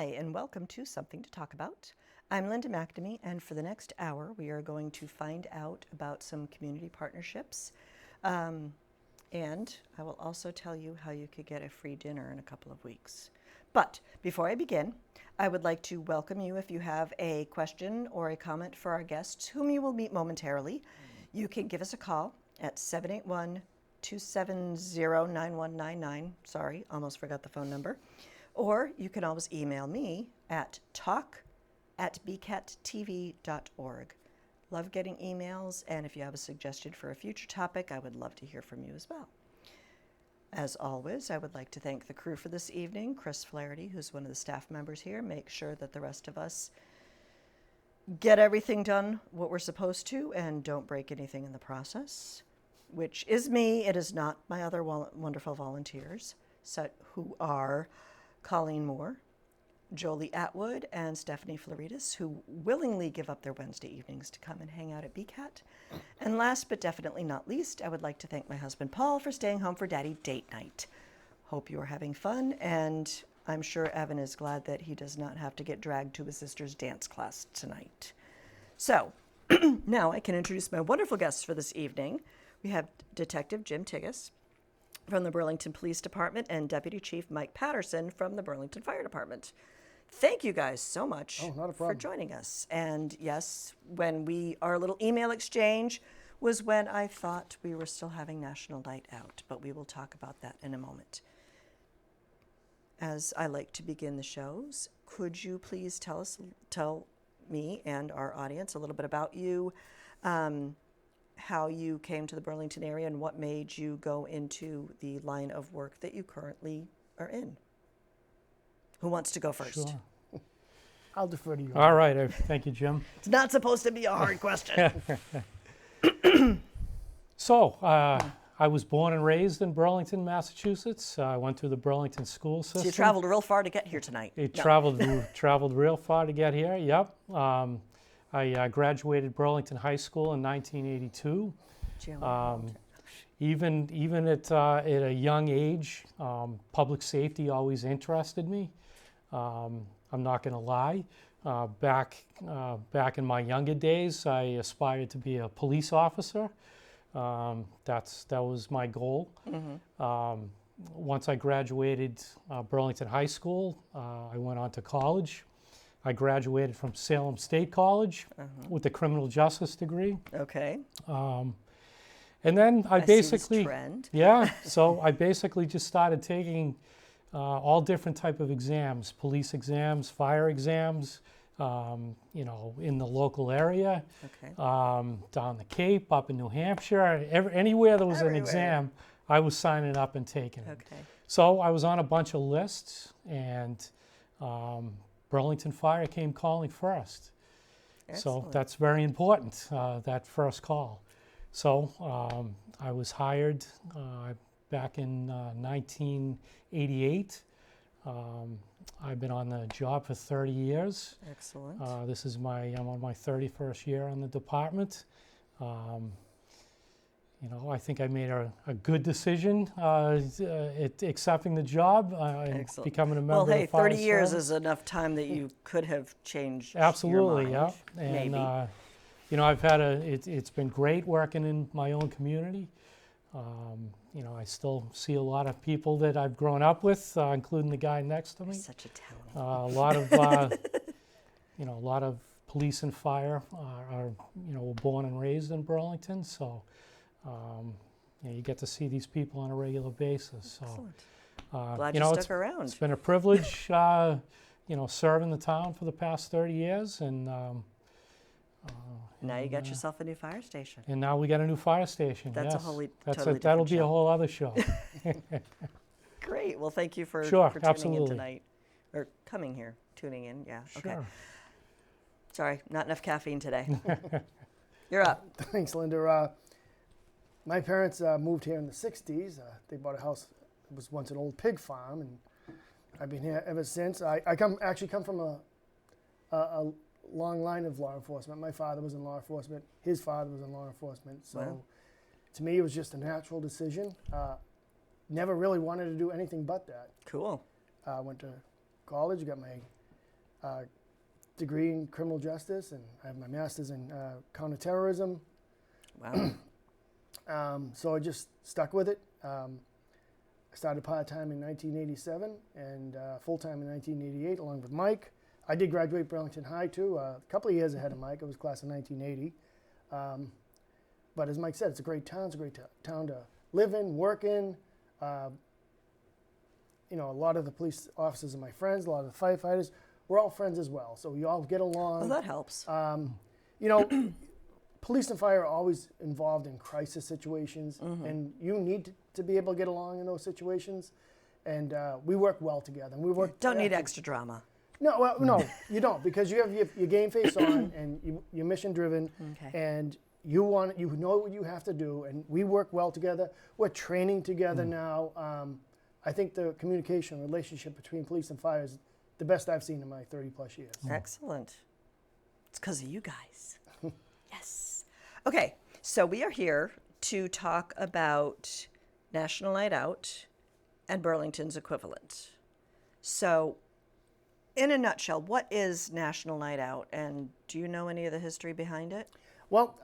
Hi, and welcome to Something to Talk About. I'm Linda McNamee, and for the next hour, we are going to find out about some community partnerships. And I will also tell you how you could get a free dinner in a couple of weeks. But before I begin, I would like to welcome you if you have a question or a comment for our guests, whom you will meet momentarily. You can give us a call at 781-270-9199. Sorry, almost forgot the phone number. Or you can always email me at talk@bcattv.org. Love getting emails, and if you have a suggestion for a future topic, I would love to hear from you as well. As always, I would like to thank the crew for this evening. Chris Flaherty, who's one of the staff members here, makes sure that the rest of us get everything done what we're supposed to and don't break anything in the process, which is me. It is not my other wonderful volunteers, who are Colleen Moore, Jolie Atwood, and Stephanie Floridas, who willingly give up their Wednesday evenings to come and hang out at BCAT. And last but definitely not least, I would like to thank my husband Paul for staying home for Daddy date night. Hope you are having fun, and I'm sure Evan is glad that he does not have to get dragged to his sister's dance class tonight. So, now I can introduce my wonderful guests for this evening. We have Detective Jim Tigges from the Burlington Police Department and Deputy Chief Mike Patterson from the Burlington Fire Department. Thank you guys so much for joining us. And yes, our little email exchange was when I thought we were still having National Night Out, but we will talk about that in a moment. As I like to begin the shows, could you please tell me and our audience a little bit about you, how you came to the Burlington area, and what made you go into the line of work that you currently are in? Who wants to go first? Sure. I'll defer to you. All right. Thank you, Jim. It's not supposed to be a hard question. So, I was born and raised in Burlington, Massachusetts. I went through the Burlington school system. So you traveled real far to get here tonight. Traveled real far to get here, yep. I graduated Burlington High School in 1982. Even at a young age, public safety always interested me. I'm not going to lie. Back in my younger days, I aspired to be a police officer. That was my goal. Mm-hmm. Once I graduated Burlington High School, I went on to college. I graduated from Salem State College with a criminal justice degree. Okay. And then I basically, so I basically just started taking all different type of exams, police exams, fire exams, in the local area, down the Cape, up in New Hampshire, anywhere there was an exam, I was signing up and taking it. Okay. So I was on a bunch of lists, and Burlington Fire came calling first. Excellent. So that's very important, that first call. So I was hired back in 1988. I've been on the job for 30 years. Excellent. I'm on my 31st year on the department. I think I made a good decision accepting the job and becoming a member of the fire 30 years service. is enough time that you could have changed Absolutely, your mind, yeah. And, maybe. I've had it's been great working in my own community. I still see a lot of people that I've grown up with, including the guy next to me. Such a talent. A lot of police and fire were born and raised in Burlington, so you get to see these people on a regular basis. So, excellent. Glad you stuck around. It's been a privilege, serving the town for the past 30 years, and now you got yourself a new fire station. And now we got a new fire station. That's yes. totally That'll be show. a whole other show. Great. Well, thank you for tuning in tonight, or coming here, tuning in. Yeah. Sure. Okay. Sorry, not enough caffeine today. You're up. Thanks, Linda. My parents moved here in the 60s. They bought a house that was once an old pig farm, and I've been here ever since. I come from a long line of law enforcement. My father was in law enforcement. His father was in law enforcement. So to me, it was just a natural decision. Never really wanted to do anything but that. Cool. Went to college, got my degree in criminal justice, and I have my master's in counterterrorism. Wow. So I just stuck with it. I started part-time in 1987 and full-time in 1988 along with Mike. I did graduate Burlington High too, a couple of years ahead of Mike. I was class of 1980. But as Mike said, it's a great town. It's a great town to live in, work in. You know, a lot of the police officers are my friends. A lot of the firefighters, we're all friends as well. So we all get along. Well, that helps. You know, police and fire are always involved in crisis situations, and you need to be able to get along in those situations. And we work well together. And we work. Don't need extra drama. No, well, no, you don't, because you have your game face on, and you're mission driven, and you know what you have to do, and we work well together. We're training together now. I think the communication relationship between police and fire is the best I've seen in my 30-plus years. Excellent. It's because of you guys. Yes. Okay, so we are here to talk about National Night Out and Burlington's equivalent. So, in a nutshell, what is National Night Out, and do you know any of the history behind it? Well,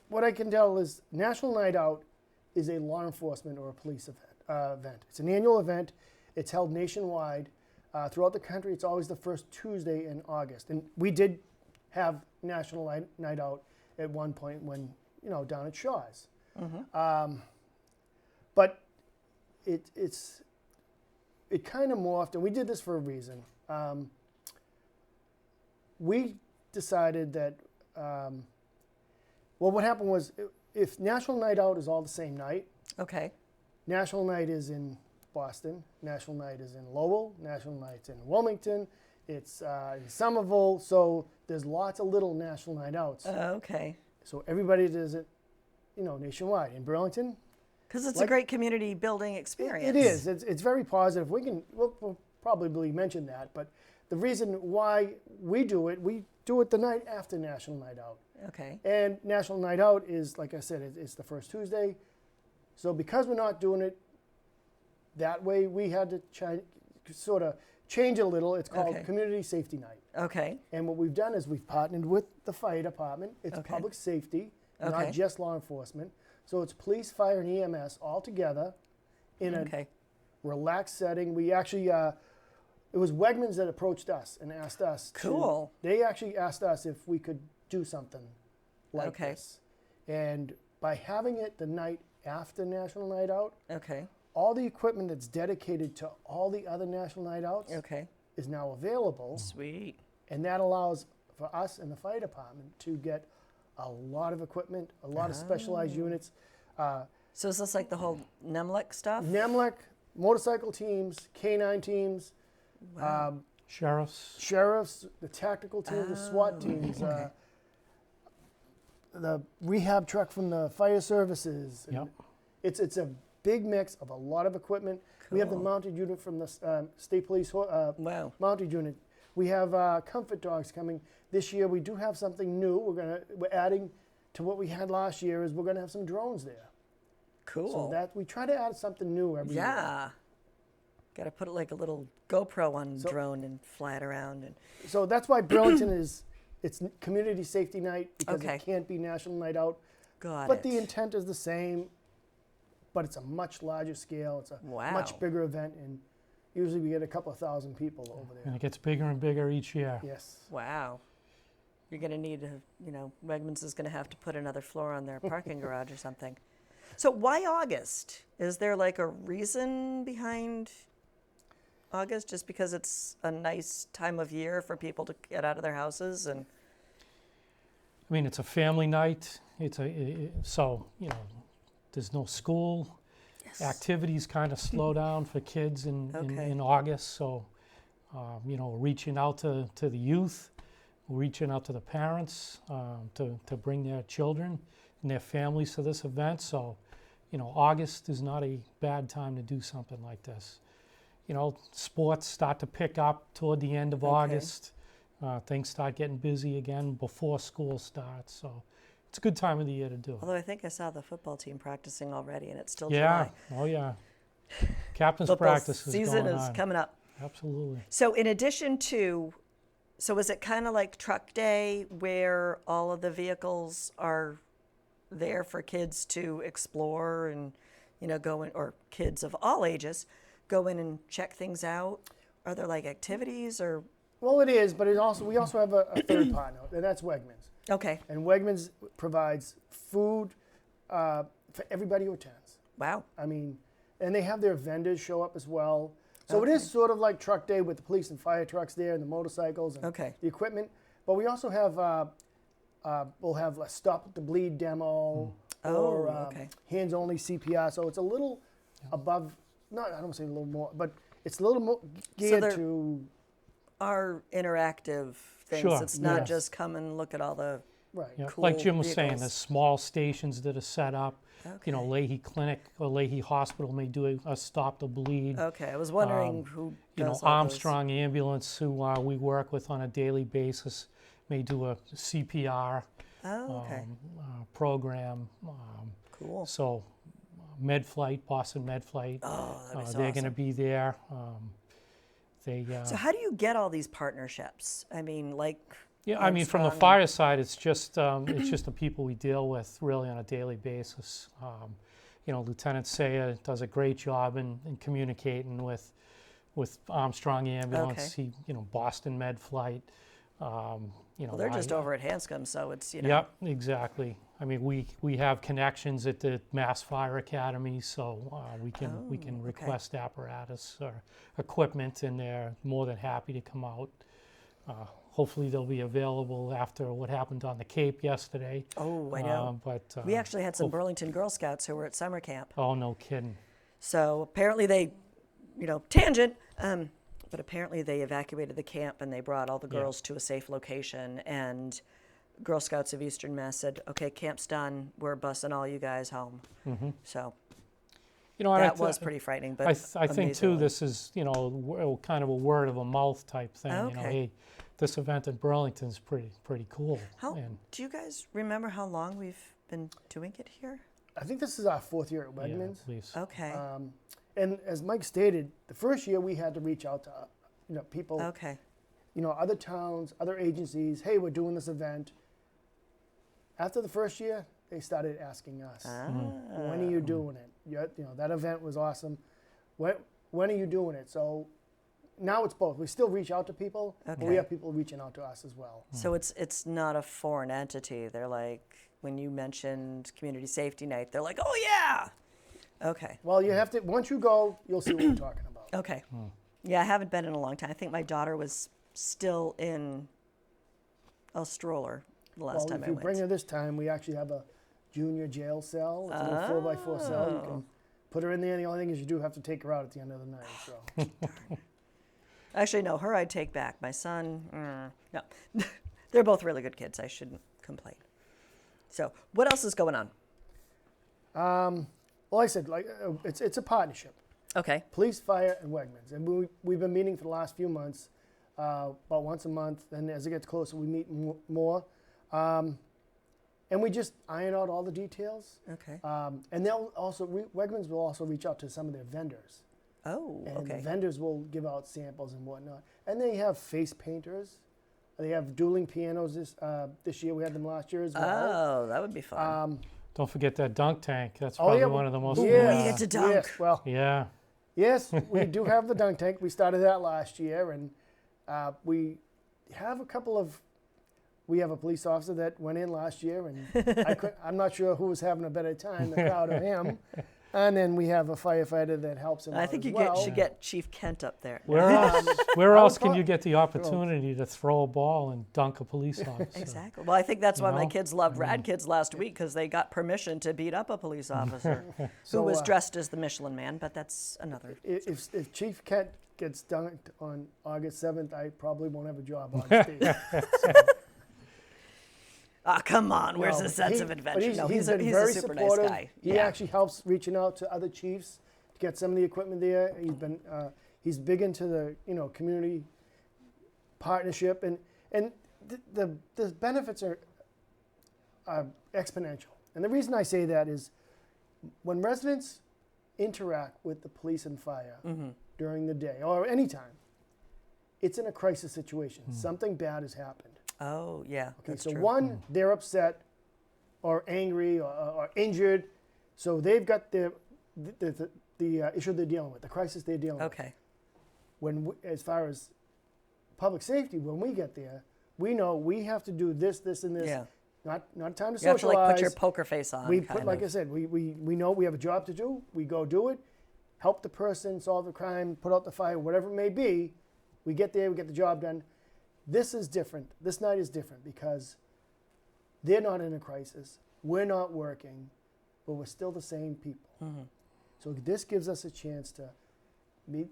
what I can tell is National Night Out is a law enforcement or a police event. It's an annual event. It's held nationwide. Throughout the country, it's always the first Tuesday in August. And we did have National Night Out at one point when, you know, down at Shaw's. But it kind of morphed, and we did this for a reason. We decided that, well, what happened was if National Night Out is all the same night, Okay. National Night is in Boston, National Night is in Lowell, National Night's in Wilmington, it's in Somerville, so there's lots of little National Night Outs. Okay. So everybody does it, you know, nationwide. In Burlington, Because it's a great community building experience. it is. It's very positive. We'll probably mention that, but the reason why we do it the night after National Night Out. Okay. And National Night Out is, like I said, it's the first Tuesday. So because we're not doing it that way, we had to sort of change it a little. It's called Okay. Community Safety Night. Okay. And what we've done is we've partnered with the fire department. It's Okay. public safety, Okay. not just law enforcement. So it's police, fire, and EMS all together in a Okay. relaxed setting. We actually, it was Wegmans that approached us and asked us. Cool. They actually asked us if we could do something like Okay. this. And by having it the night after National Night Out, Okay. all the equipment that's dedicated to all the other National Night Outs Okay. is now available. Sweet. And that allows for us and the fire department to get a lot of equipment, a lot of specialized units. So is this like the whole NEMLEC stuff? NEMLEC, motorcycle teams, K9 teams, Sheriffs. sheriffs, the tactical teams, the SWAT teams, okay. the rehab truck from the fire services. And Yep. It's a big mix of a lot of equipment. We have the Cool. mounted unit from the state police Wow. mounted unit. We have comfort dogs coming. This year we do have something new. We're adding to what we had last year is we're gonna have some drones there. Cool. So that we try to add something new every year. Yeah. Got to put like a little GoPro on drone and fly it around. And So that's why Burlington it's Community Safety Night because Okay. it can't be National Night Out. got But it. the intent is the same, but it's a much larger scale. It's a Wow. much bigger event, and usually we get a couple of thousand people over there. And it gets bigger and bigger each year. Yes. Wow. You're going to need to, Wegmans is going to have to put another floor on their parking garage or something. So why August? Is there like a reason behind August? Just because it's a nice time of year for people to get out of their houses and I mean, it's a family night. So there's no school. yes. Activities kind of slow down for kids Okay. in August. So, reaching out to the youth, reaching out to the parents to bring their children and their families to this event. So, August is not a bad time to do something like this. Sports start to pick up toward the end of Okay. August. Things start getting busy again before school starts. So it's a good time of the year to do it. Although I think I saw the football team practicing already and it's still Yeah. July. Oh, yeah. Captain's Football practice is season going is on. coming up. Absolutely. So in addition to So is it kind of like truck day where all of the vehicles are there for kids to explore and, go in, or kids of all ages, go in and check things out? Are there like activities or? Well, it is, but we also have a third partner, and that's Wegmans. Okay. And Wegmans provides food for everybody who attends. Wow. I mean, and they have their vendors show up as well. So it Okay. is sort of like truck day with the police and fire trucks there and the motorcycles and Okay. the equipment. But we also have, we'll have a stop the bleed demo or okay. hands-only CPR. So it's a little above, I don't want to say a little more, but it's a little more geared there- to, Are interactive things. Sure, It's not yes. just come and look at all the. right. Yeah, Cool like Jim was saying, vehicles. there's small stations that are set up. Okay. Leahy Clinic or Leahy Hospital may do a stop the bleed. Okay, I was wondering who does all those. Armstrong Ambulance, who we work with on a daily basis, may do a CPR Oh, okay. program. Cool. So, MedFlight, Boston MedFlight, Oh, that'd be so they're going to awesome. be there. So how do you get all these partnerships? I mean, like. Yeah, I mean, from the Armstrong fire side, it's just the people we deal with really on a daily basis. Lieutenant Sayer does a great job in communicating with Armstrong Ambulance. Okay. Boston Med Flight. Well, they're just over at Hanscom, so it's, Yep, exactly. I mean, we have connections at the Mass Fire Academy, so we can okay. request apparatus or equipment, and they're more than happy to come out. Hopefully they'll be available after what happened on the Cape yesterday. Oh, I know. But We actually had some Burlington Girl Scouts who were at summer camp. oh, no kidding. So apparently they, tangent, but apparently they evacuated the camp and they brought all the Yeah. girls to a safe location. And Girl Scouts of Eastern Mass said, okay, camp's done. We're busing all you guys home. So And that was pretty frightening. But I think too, amazingly. this is kind of a word of a mouth type thing. Okay. Hey, this event in Burlington's pretty cool. How, And, do you guys remember how long we've been doing it here? I think this is our 4th year at yeah, Wegmans. at least. Okay. And as Mike stated, the first year we had to reach out to people, Okay. other towns, other agencies. Hey, we're doing this event. After the first year, they started asking us, when are you doing it? That event was awesome. When are you doing it? So now it's both. We still reach out to people, but Okay. we have people reaching out to us as well. So it's not a foreign entity. They're like, when you mentioned Community Safety Night, they're like, oh yeah. Okay. Well, you have to, once you go, you'll see what we're talking about. Okay. Yeah, I haven't been in a long time. I think my daughter was still in a stroller the last Well, time if I you went. bring her this time, we actually have a junior jail cell. It's a little 4x4 cell. You can put her in there. The only thing is you do have to take her out at the end of the night. So. Actually, no, her I'd take back. My son, no. They're both really good kids. I shouldn't complain. So, what else is going on? Well, I said, it's a partnership. Okay. Police, fire, and Wegmans. And we've been meeting for the last few months, about once a month. And as it gets closer, we meet more. And we just iron out all the details. Okay. And they'll also, Wegmans will also reach out to some of their vendors. Oh, And the okay. vendors will give out samples and whatnot. And they have face painters. They have dueling pianos this year. We had them last year as well. Oh, that would be fun. Don't forget that dunk tank. That's Oh, probably yeah, one of the most. Ooh, yes, you get to dunk. Yes, well, Yeah. yes, we do have the dunk tank. We started that last year, and we have we have a police officer that went in last year, and I'm not sure who was having a better time, the crowd or him. And then we have a firefighter that helps him I out think as you well. should get Chief Kent up there. Where else? Where I else was can thought- you get the opportunity to throw a ball and dunk a police officer? Exactly. Well, I think that's why my know? kids loved Rad Kids last week, because they got permission to beat up a police officer who So, was dressed as the Michelin Man, but that's another. If Chief Kent gets dunked on August 7th, I probably won't have a job on stage. Ah, come on. Where's No, the sense he- of but adventure? No, he's a been very super supportive. nice guy. He actually helps reaching out to other chiefs to get some of the equipment there. He's big into the community partnership, and the benefits are exponential. And the reason I say that is when residents interact with the police and fire during the day or any time, it's in a crisis situation. Something bad has happened. Oh, yeah. Okay, That's so true. one, they're upset or angry or injured, so they've got the issue they're dealing with, the crisis they're dealing with. Okay. As far as public safety, when we get there, we know we have to do this, this, and this. Yeah. Not time to You have to socialize. like put your poker face on. We kind put, like of. I said, we know we have a job to do. We go do it, help the person solve the crime, put out the fire, whatever it may be. We get there, we get the job done. This is different. This night is different because they're not in a crisis. We're not working, but we're still the same people. Mm-hmm. So this gives us a chance to meet,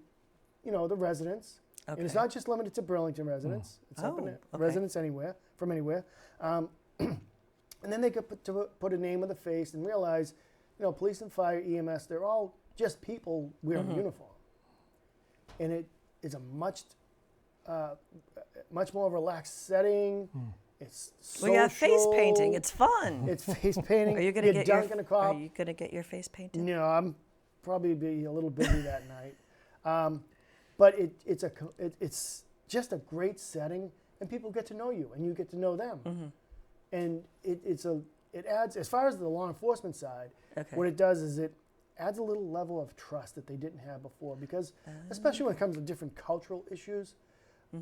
the residents. Okay. And it's not just limited to Burlington residents. It's Oh, open to okay. residents anywhere, from anywhere. And then they could put a name with a face and realize, police and fire, EMS, they're all just people wearing a uniform. And it is a much more relaxed setting. It's social. Well, yeah, face painting. It's fun. It's face painting. Are you gonna You're get dunking a cop. Are you gonna get your face painted? No, I'm probably be a little busy that night. But it's just a great setting, and people get to know you, and you get to know them. Mm-hmm. And it adds, as far as the law enforcement side, Okay. what it does is it adds a little level of trust that they didn't have before. Because especially when it comes to different cultural issues,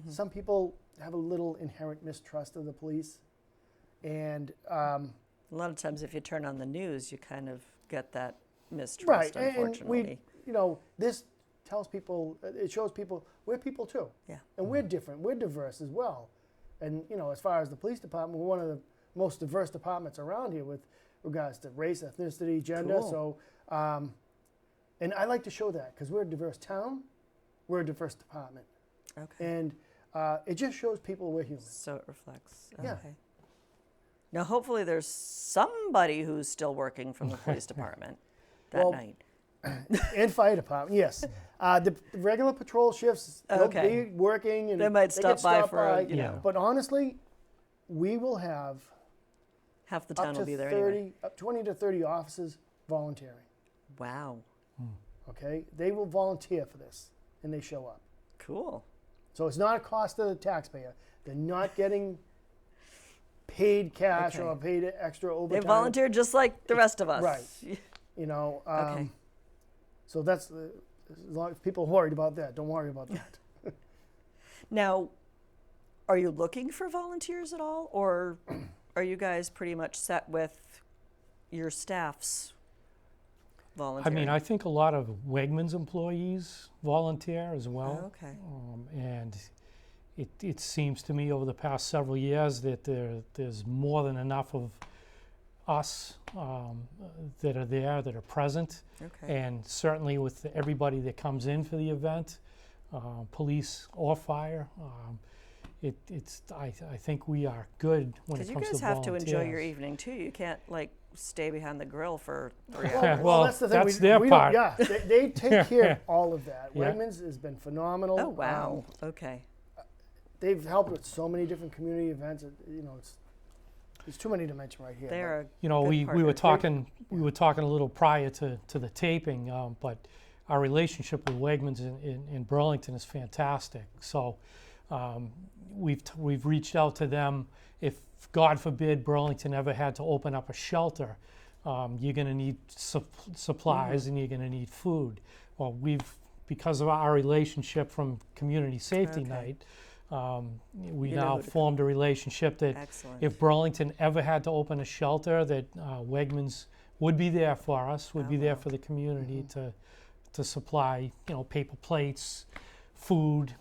some people have a little inherent mistrust of the police, and A lot of times, if you turn on the news, you kind of get that mistrust. right, Unfortunately. and this tells people, it shows people we're people too, Yeah. and we're different, we're diverse as well, and as far as the police department, we're one of the most diverse departments around here with regards to race, ethnicity, gender. Cool. So, and I like to show that because we're a diverse town, we're a diverse department, Okay. and it just shows people we're human. So it reflects. Yeah. Okay. Now, hopefully, there's somebody who's still working from the police department that Well, night. And fire department, yes. The regular patrol shifts, they'll Okay. be working, and They might get stop by stopped for by. you know. But honestly, we will have Half the up town to will be there 30, anyway. 20 to 30 officers volunteering. Wow. Okay, they will volunteer for this, and they show up. Cool. So it's not a cost to the taxpayer. They're not getting paid cash Okay. or paid extra They overtime. volunteer just like the rest of us. Right. Okay. So that's as long as people are worried about that, don't worry about that. Now, are you looking for volunteers at all, or are you guys pretty much set with your staff's I volunteering? mean, I think a lot of Wegmans employees volunteer as well. Oh, okay. And it seems to me over the past several years that there's more than enough of us that are there, that are present. Okay. And certainly with everybody that comes in for the event, police or fire, I think we are good when it Because you comes to guys have to enjoy your volunteers. evening too. You can't stay behind the grill for 3 hours. Well, that's the thing. that's their we part. Don't, yeah, they take care of all of that. Yeah. Wegmans has been phenomenal. Oh wow. Okay. They've helped with so many different community events. There's too many to mention right here. They're a You know, good we partner. were talking a little prior to the taping, but our relationship with Wegmans in Burlington is fantastic. So we've reached out to them. If God forbid Burlington ever had to open up a shelter, you're going to need supplies and you're going to need food. Well, because of our relationship from Community Safety Okay. Night, we You know now who to formed a relationship that Excellent. if Burlington ever had to open a shelter, that Wegmans would be there for us, would Oh, be there wow. for the community to supply, paper plates, food,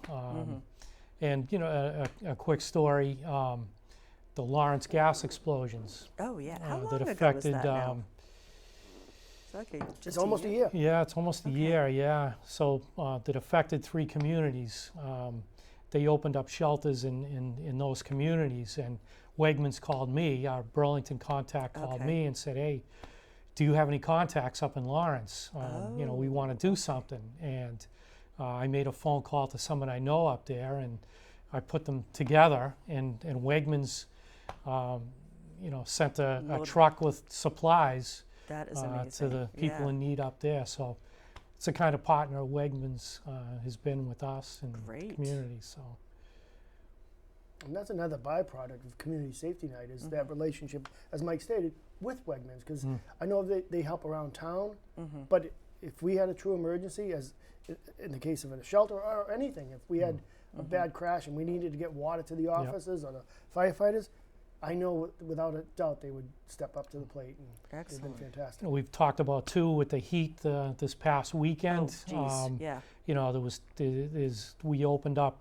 and a quick story, the Lawrence gas explosions Oh yeah. How long that ago affected. was that now? Okay, just It's almost a year. Yeah, it's almost a year. Yeah, so that affected 3 communities. They opened up shelters in those communities, and Wegmans called me. Our Burlington contact called Okay. me and said, "Hey, do you have any contacts up in Lawrence? We want to do something." And I made a phone call to someone I know up there, and I put them together. And Wegmans, sent a truck with supplies That is to amazing. the people Yeah. in need up there. So it's the kind of partner Wegmans has been with us and Great. the community. So And that's another byproduct of Community Safety Night is that relationship, as Mike stated, with Wegmans. Because I know they help around town, but if we had a true emergency, as in the case of a shelter or anything, if we had a bad crash and we needed to get water to the officers or the firefighters, I know without a doubt they would step up to the plate, and Excellent. they've been fantastic. we've talked about too with the heat this past weekend. Oh, geez. Yeah. You know, we opened up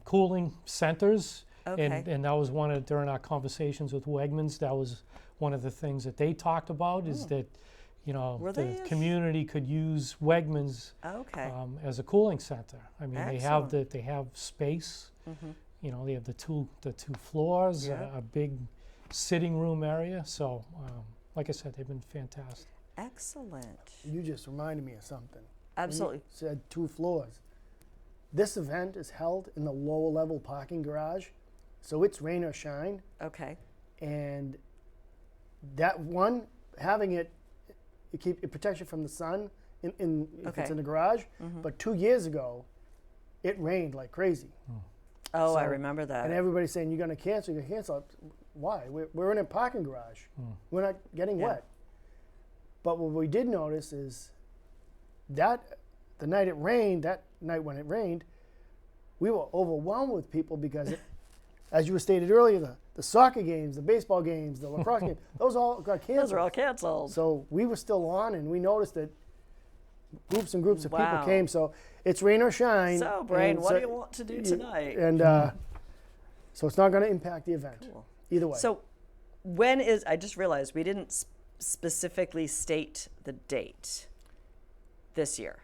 cooling centers, Okay. and that was during our conversations with Wegmans. That was one of the things that they talked about is that, you know, Were the they? community could use Wegmans Okay. as a cooling center. I mean, Excellent. they have space. You know, they have the two floors, Yeah. a big sitting room area. So, like I said, they've been fantastic. Excellent. You just reminded me of something. Absolutely. You said 2 floors. This event is held in the lower level parking garage, so it's rain or shine. Okay. And that one, having it protects you from the sun if Okay. it's in the garage. But 2 years ago, it rained like crazy. Oh, I So- remember that. And everybody's saying, you're going to cancel, you're going to cancel. Why? We're in a parking garage. We're not getting Yeah. wet. But what we did notice is that the night it rained, that night when it rained, we were overwhelmed with people because, as you were stated earlier, the soccer games, the baseball games, the lacrosse games, those all got canceled. Those are all canceled. So we were still on, and we noticed that groups and groups of people Wow. came. So it's rain or shine. So, Brain, and what so- do you want to do tonight? And so it's not going to impact the event Cool. either way. So, I just realized we didn't specifically state the date this year.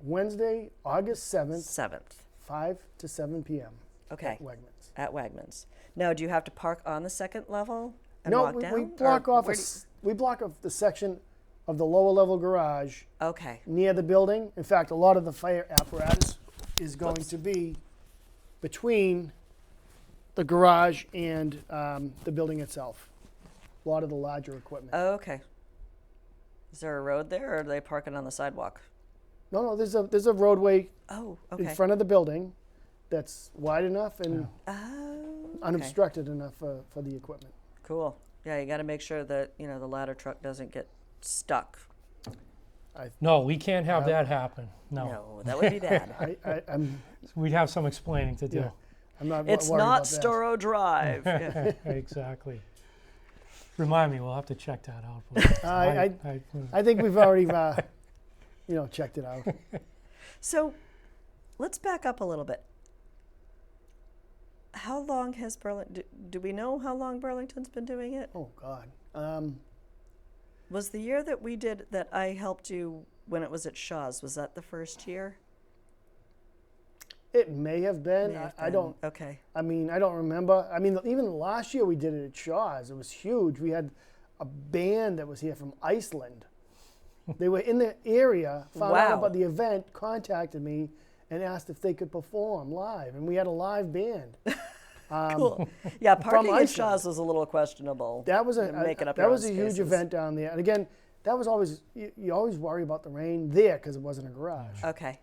Wednesday, August 7th, 7th. 5 to 7 p.m. Okay. at Wegmans. At Wegmans. Now, do you have to park on the second level and No, walk down? we Or block off where do you- we block off the section of the lower level garage Okay. near the building. In fact, a lot of the fire apparatus is going to be between the garage and the building itself. A lot of the larger equipment. Oh, okay. Is there a road there, or are they parking on the sidewalk? No, there's a roadway Oh, okay. in front of the building that's wide enough and Oh, okay. unobstructed enough for the equipment. Cool. Yeah, you got to make sure that the ladder truck doesn't get stuck. No, we can't have that happen. No. No, that would be bad. I'm We'd have some explaining to do. Yeah. I'm not It's worried not about that. Storo Drive. Yeah. Exactly. Remind me, we'll have to check that out. But I think we've already checked it out. So, let's back up a little bit. How long has do we know how long Burlington's been doing it? Oh God. Was the year that we did that I helped you when it was at Shaw's, was that the first year? It may have been. May have I been. don't. Okay. I mean, I don't remember. I mean, even last year we did it at Shaw's. It was huge. We had a band that was here from Iceland. They were in the area, found out Wow. about the event, contacted me, and asked if they could perform live, and we had a live band. Cool. Yeah, parking at Iceland. Shaw's was a little questionable. That was You're making up that your was own a huge spaces. event down there. And again, that was always you always worry about the rain there because it wasn't a garage. Okay.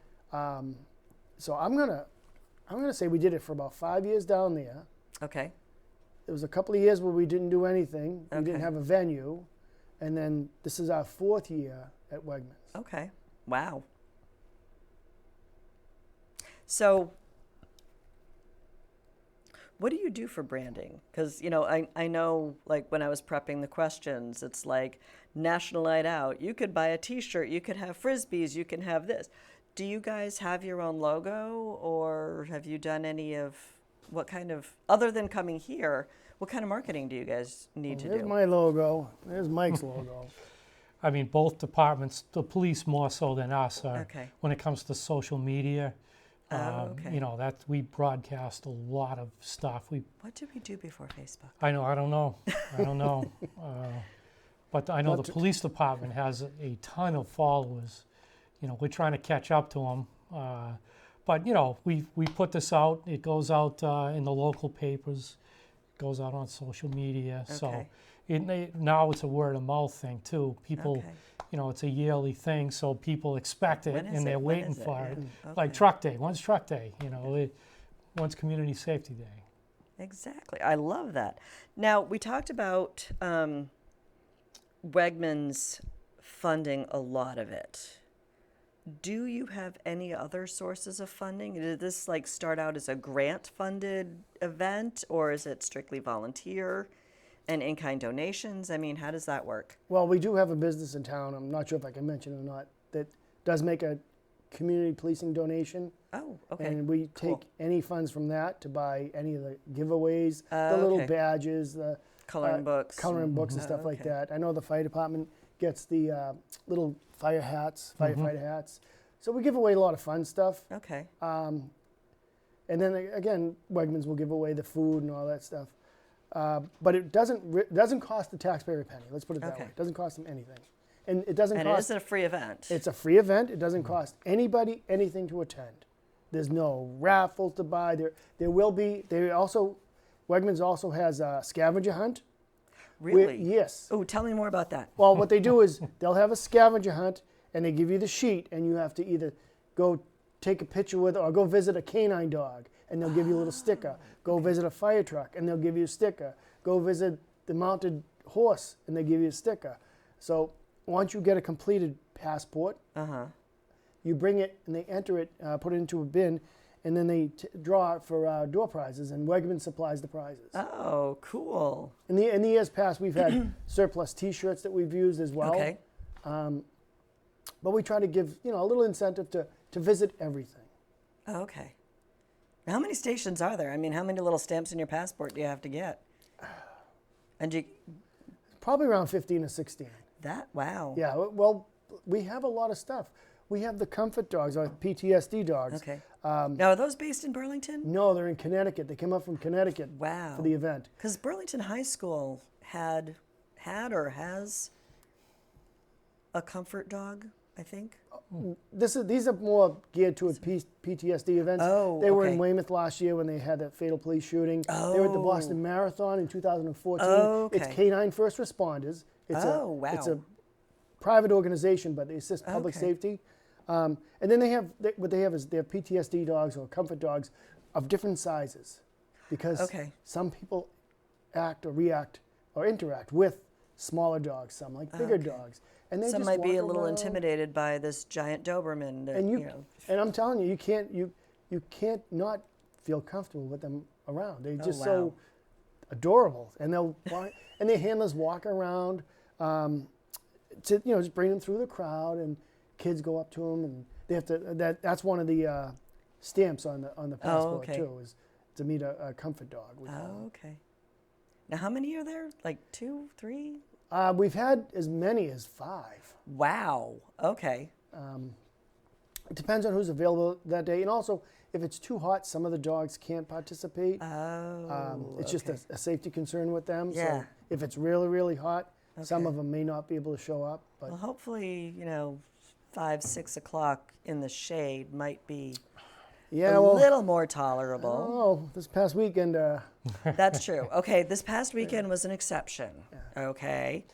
So I'm gonna say we did it for about 5 years down there. Okay. There was a couple of years where we didn't do anything. We Okay. didn't have a venue, and then this is our 4th year at Wegmans. Okay. Wow. So, what do you do for branding? Because, I know, like, when I was prepping the questions, it's like National Night Out. You could buy a T-shirt. You could have Frisbees. You can have this. Do you guys have your own logo, or have you done any of what kind of, other than coming here, what kind of marketing do you guys need to There's do? my logo. There's Mike's logo. I mean, both departments, the police more so than us, Okay. when it comes to social media. Okay. That we broadcast a lot of stuff. What did we do before Facebook? I don't know. But I know Not the police department has a ton of followers. We're trying to catch up to them. But we put this out. It goes out in the local papers. It goes out on social media. So Okay. now it's a word of mouth thing too. People, Okay. it's a yearly thing, so people expect it When is and they're it? When waiting is it? for it. Yeah. Like Okay. Truck Day. When's Truck Day? When's Community Safety Day? Exactly. I love that. Now, we talked about Wegmans funding a lot of it. Do you have any other sources of funding? Did this like start out as a grant funded event, or is it strictly volunteer and in-kind donations? I mean, how does that work? Well, we do have a business in town, I'm not sure if I can mention it or not, that does make a community policing donation. Oh, okay. And we Cool. take any funds from that to buy any of the giveaways, Oh, the little okay. badges, the Coloring books. coloring books and Oh, stuff like okay. that. I know the fire department gets the little fire hats, firefighter hats. So we give away a lot of fun stuff. Okay. And then again, Wegmans will give away the food and all that stuff. But it doesn't cost the taxpayer a penny. Let's put it that Okay. way. It doesn't cost them anything. And it doesn't And it cost. is a free event. It's a free event. It doesn't cost anybody anything to attend. There's no raffles to buy. There will be. Wegmans also has a scavenger hunt. Really? Yes. Oh, tell me more about that. Well, what they do is they'll have a scavenger hunt, and they give you the sheet, and you have to either go take a picture with, or go visit a canine dog, and they'll give you a little sticker. Go visit a fire truck, and they'll give you a sticker. Go visit the mounted horse, and they give you a sticker. So once you get a completed passport, you bring it, and they enter it, put it into a bin, and then they draw it for door prizes, and Wegmans supplies the prizes. Oh, cool. In the years past, we've had surplus T-shirts that we've used as well. Okay. But we try to give a little incentive to visit everything. Okay. Now, how many stations are there? I mean, how many little stamps in your passport do you have to get? And Probably around 15 or 16. wow. Yeah. Well, we have a lot of stuff. We have the comfort dogs, or PTSD dogs. Okay. Now, are those based in Burlington? No, they're in Connecticut. They came up from Connecticut Wow. for the event. Because Burlington High School had or has a comfort dog, I think. These are more geared toward PTSD events. Oh, they were in okay. Weymouth last year when they had that fatal police shooting. They were at the Boston Marathon in 2014. Oh, It's okay. Canine First Responders. It's Oh, It's wow. a private organization, but they assist public Okay. safety. And then what they have is their PTSD dogs or comfort dogs of different sizes, because Okay. some people act or react or interact with smaller dogs. Some like bigger Okay. dogs, and they Some just might be walk a little around. intimidated by this giant Doberman. That, And and I'm telling you, you can't not feel comfortable with them around. They're just wow. so adorable, and and their handlers walk around to just bring them through the crowd, and kids go up to them, and they have to. That's one of the stamps on the passport okay. too, is to meet a comfort dog. we call them. Oh, okay. Now, how many are there? Like 2, 3? We've had as many as 5. Wow. Okay. It depends on who's available that day, and also if it's too hot, some of the dogs can't participate. Oh. It's just okay. a safety concern with them. Yeah. So if it's really, really hot, some Okay. of them may not be able to show up. But Well, hopefully, 5, 6 o'clock in the shade might be yeah, a well, little more tolerable. oh, this past weekend, That's true. Okay, this past weekend was an exception. Okay.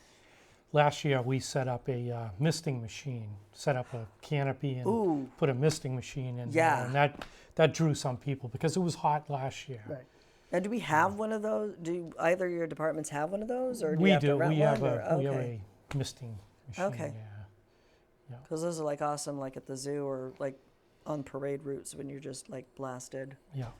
Last year, we set up a misting machine, set up a canopy and Ooh. put a misting machine in Yeah. there. And that drew some people because it was hot last year. right. Now, do we have one of those? Do either of your departments have one of those, or do We you have to do. rent We one? have or- a misting machine. Okay. Yeah. Because those are like awesome, like at the zoo or like on parade routes when you're just like blasted. Yeah.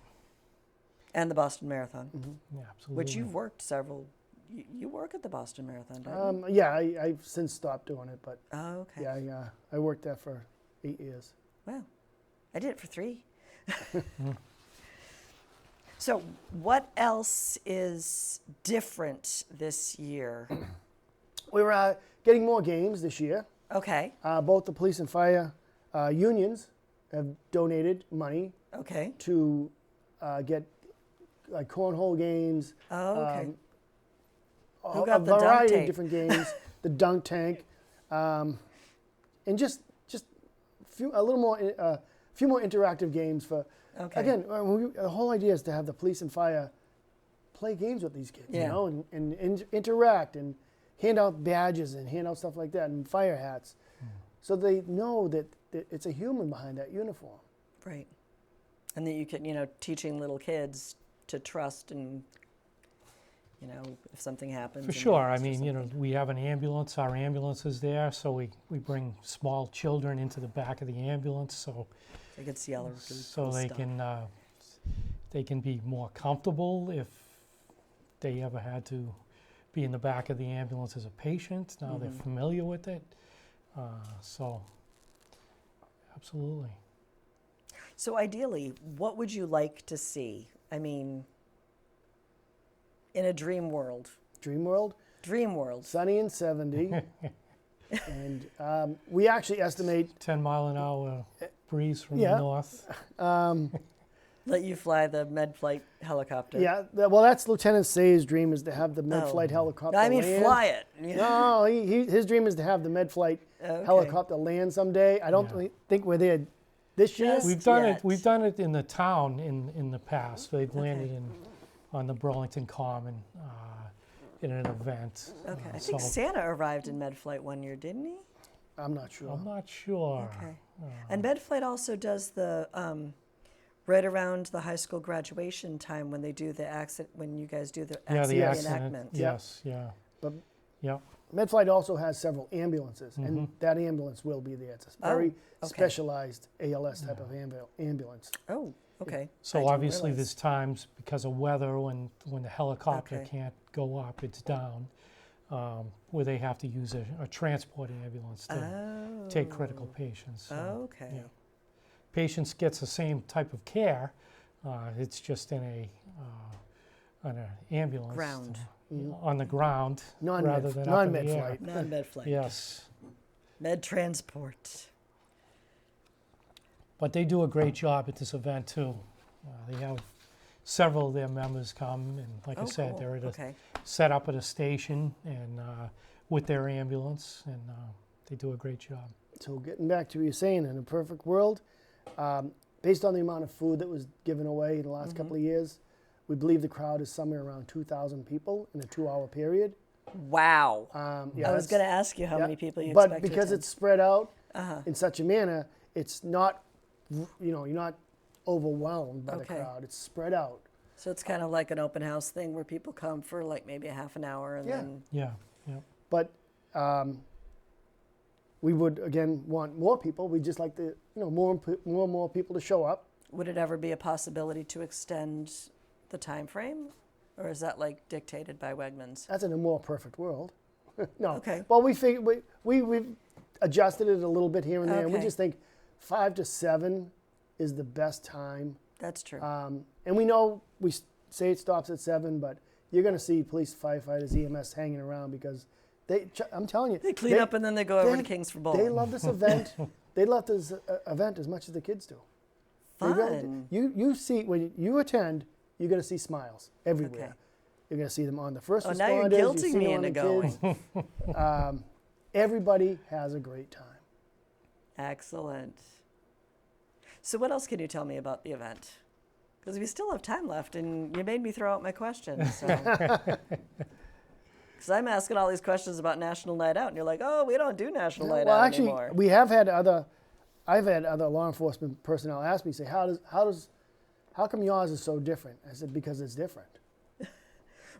And the Boston Marathon, Yeah. Absolutely. which you've worked several. You work at the Boston Marathon, don't you? Yeah, I've since stopped doing it, but Oh, okay. yeah, I worked there for 8 years. Wow. I did it for 3. So, what else is different this year? We're getting more games this year. Okay. Both the police and fire unions have donated money Okay. to get like cornhole games, Oh, okay. Who a got the dunk variety of tank? different games, the dunk tank, and just a few more interactive games for. Okay. Again, the whole idea is to have the police and fire play games with these kids, Yeah. and interact and hand out badges and hand out stuff like that and fire hats, so they know that it's a human behind that uniform. Right. And that you can, you know, teaching little kids to trust and, you know, if something happens. For and sure. they I have to do mean, you know, something. we have an ambulance. Our ambulance is there, so we bring small children into the back of the ambulance, so They could see all the so cool they stuff. can be more comfortable if they ever had to be in the back of the ambulance as a patient. Now they're familiar with it, so absolutely. So ideally, what would you like to see? I mean, in a dream world. Dream world, Dream world. sunny and 70, and we actually estimate 10-mile-an-hour breeze from Yeah. the north. Let you fly the med flight helicopter. Yeah, well, that's Lieutenant Say's dream, is to have the med Oh. flight helicopter I mean, land. fly it. Yeah. No, his dream is to have the med flight Okay. helicopter land someday. I don't Yeah. think we're there this year. Just We've done yet. it. We've done it in the town in the past. They've landed on the Burlington Common in an event. Okay. I So think Santa arrived in med flight one year, didn't he? I'm not sure. I'm not sure. Okay. And med flight also does the right around the high school graduation time when they do the accident, when you guys do the Yeah, the accident accident. reenactment. Yes. Yeah. But Yeah. MedFlight also has several ambulances, and that ambulance will be there. It's a very okay. specialized ALS type of ambulance. Oh, okay. I So didn't obviously, realize. there's times because of weather when the helicopter Okay. can't go up, it's down, where they have to use a transport ambulance to take critical patients. So, Okay. yeah. Patients gets the same type of care. It's just in an ambulance. Ground. On the ground rather than up in the Non-med air. flight. Non-med flight. Yes. Med transport. But they do a great job at this event too. They have several of their members come, and like I Oh, said, cool. they're at a, Okay. set up at a station and with their ambulance, and they do a great job. So getting back to what you're saying, in a perfect world, based on the amount of food that was given away in the last couple of years, we believe the crowd is somewhere around 2,000 people in a 2-hour period. Wow. Yeah, I was that's- going to ask you how yeah, many people you but expect to because attend. it's spread out Uh-huh. in such a manner, it's not, you're not overwhelmed by the Okay. crowd. It's spread out. So it's kind of like an open house thing where people come for like maybe a half an hour and Yeah. then Yeah. Yeah. But we would again want more people. We just like to, more and more people to show up. would it ever be a possibility to extend the time frame? Or is that like dictated by Wegmans? That's in a more perfect world. No. Okay. Well, we've adjusted it a little bit here and there. And we Okay. just think 5 to 7 is the best time. That's true. And we know we say it stops at 7, but you're going to see police, firefighters, EMS hanging around because I'm telling you, they clean up and then they go over to they- Kings for they Bowling. love this event. They love this event as much as the kids do. They really Fun. do. You see, when you attend, you're going to see smiles everywhere. Okay. You're going to see them on the first Oh, responders. now you're you guilting see me them on into the kids. Everybody has a great time. Excellent. So what else can you tell me about the event? Because we still have time left, and you made me throw out my questions. Because I'm asking all these questions about National Night Out, and you're like, "Oh, we don't do National Night Well, Out actually, anymore." we have had I've had other law enforcement personnel ask me, say, how come yours is so different? I said, because it's different.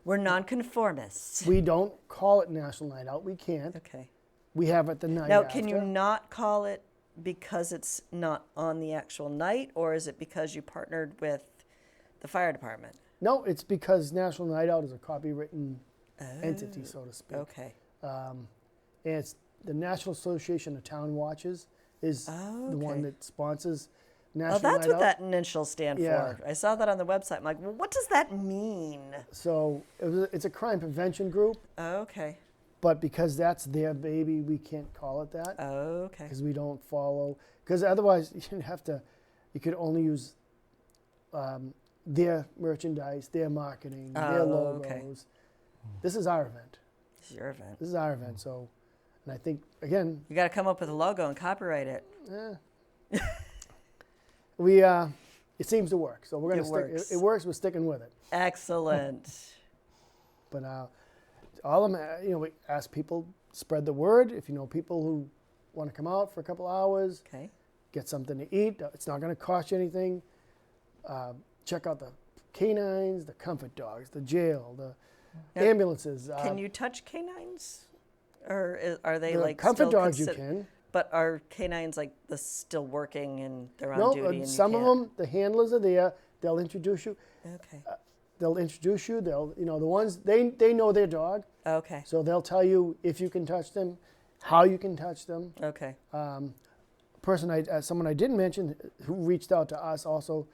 We're nonconformists. We don't call it National Night Out. We can't. Okay. We have it the night Now, after. can you not call it because it's not on the actual night, or is it because you partnered with the fire department? No, it's because National Night Out is a copywritten entity, so to speak. Okay. And it's the National Association of Town Watches is the one okay. that sponsors Oh, National that's Night what Out. that initial stand Yeah. for. I saw that on the website. I'm like, well, what does that mean? So it's a crime prevention group, Okay. but because that's their baby, we can't call it that Okay. because we don't follow. Because otherwise, you could only use their merchandise, their marketing, their logos. okay. This is our event. It's your event. This is our event. So, and I think again, You got to come up with a logo and copyright it. it seems to work. So we're gonna It stick. works. It works. We're sticking with it. Excellent. But all of them, we ask people, spread the word. If you know people who want to come out for a couple hours, Okay. get something to eat. It's not going to cost you anything. Check out the canines, the comfort dogs, the jail, the Now, ambulances. Can you touch canines? Or are they the like comfort still dogs you can. But are canines like still working and they're on No, duty? And some you of can't? them, the handlers are there. They'll introduce you. Okay. They'll introduce you. They'll, the ones, they know their dog. Okay. So they'll tell you if you can touch them, how you can touch them. Okay. Someone I didn't mention who reached out to us also,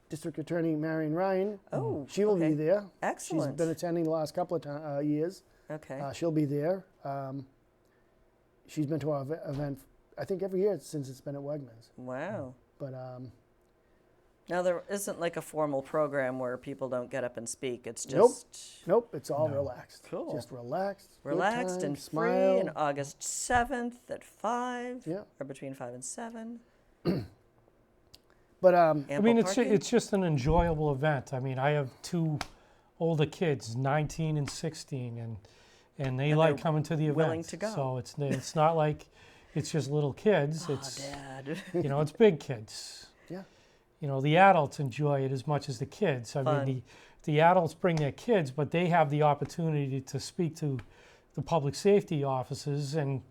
District Attorney Marion Ryan. Oh, She will okay. be there. Excellent. She's been attending the last couple of years. Okay. She'll be there. She's been to our event, I think, every year since it's been at Wegmans. Wow. But Now there isn't like a formal program where people don't get up and speak. It's Nope. just nope, it's all No. relaxed. Cool. Just relaxed. good relaxed time, and smile. free. And August 7th at 5, Yeah. or between 5 and 7. But I Ample mean, parking? it's just an enjoyable event. I mean, I have 2 older kids, 19 and 16, and they And like they're coming to the event. willing to go. So it's not like it's just little kids. Oh, It's Dad. it's big kids. Yeah. The adults enjoy it as much as the kids. I Fun. mean, the adults bring their kids, but they have the opportunity to speak to the public safety officers, and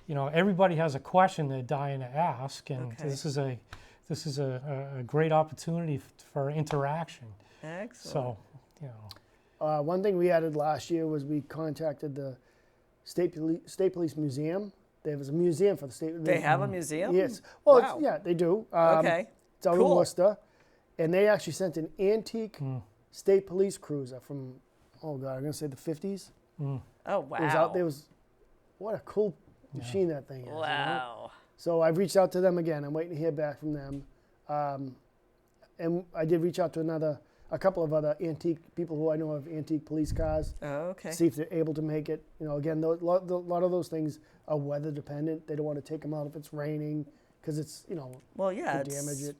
everybody has a question they're dying to ask, and Okay. this is a great opportunity for interaction. Excellent. So, one thing we added last year was we contacted the State Police Museum. There was a museum for the state. They have a museum? Yes. Well, Wow. yeah, they do. Okay. It's out in Cool. Worcester, and they actually sent an antique state police cruiser from, I'm gonna say the 50s. Oh, wow. It was out there. What a cool machine that thing is. Wow. So I've reached out to them again. I'm waiting to hear back from them. And I did reach out to a couple of other antique people who I know have antique police cars. Okay. See if they're able to make it. Again, a lot of those things are weather dependent. They don't want to take them out if it's raining because it's, Well, yeah, could it's damage it.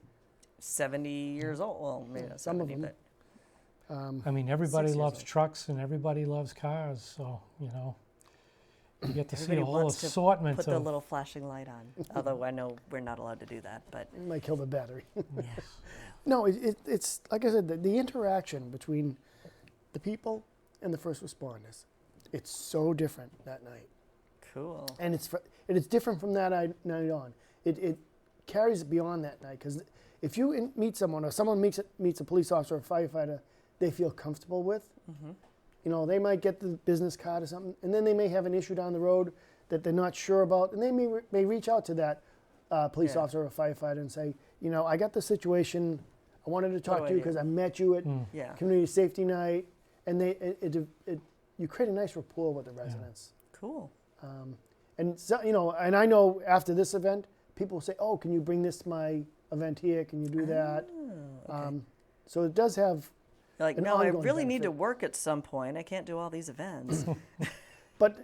70 years old. Well, maybe not Some of 70, them. but I mean, everybody 6 years loves old. trucks and everybody loves cars, so you get to see everybody a whole wants to assortment put the of. little flashing light on. Although I know we're not allowed to do that, but It might kill the battery. Yes. No, it's like I said, the interaction between the people and the first responders, it's so different that night. cool. And it's different from that night on. It carries beyond that night because if you meet someone or someone meets a police officer or a firefighter they feel comfortable with, they might get the business card or something, and then they may have an issue down the road that they're not sure about, and they may reach out to that police Yeah. officer or firefighter and say, I got this situation. I wanted to talk do to I you do? because I met you at Yeah. community safety night, and you create a nice rapport with the residents. Cool. And so, and I know after this event, people will say, "Oh, can you bring this to my event here? Can you do that?" Oh, okay. So it does have, You're like, an no, I ongoing really need to benefit. work at some point. I can't do all these events. but